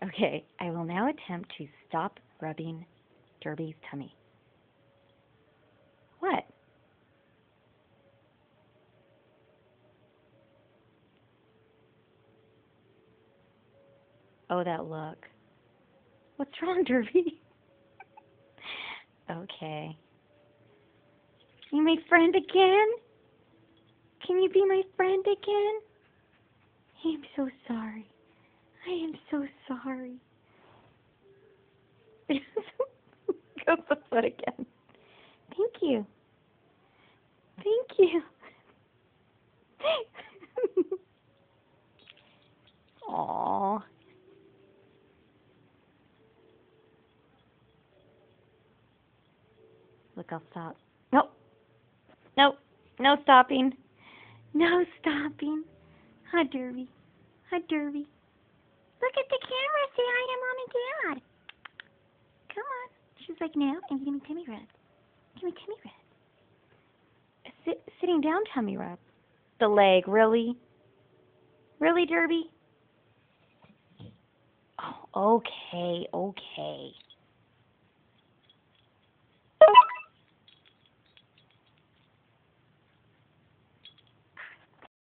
Okay, I will now attempt to stop rubbing Derby's tummy. What? Oh, that look. What's wrong, Derby? Okay. You my friend again? Can you be my friend again? I am so sorry. I am so sorry. Go the foot again. Thank you. Thank you. Aww. Look, I'll stop. Nope. Nope. No stopping. No stopping. Hi, Derby. Hi, Derby. Look at the camera. Say hi to Mom and Dad. Come on. She's like, no, and give me tummy rub. Give me tummy rub. Sitting down tummy rub. The leg, really? Really, Derby? Oh, okay, okay.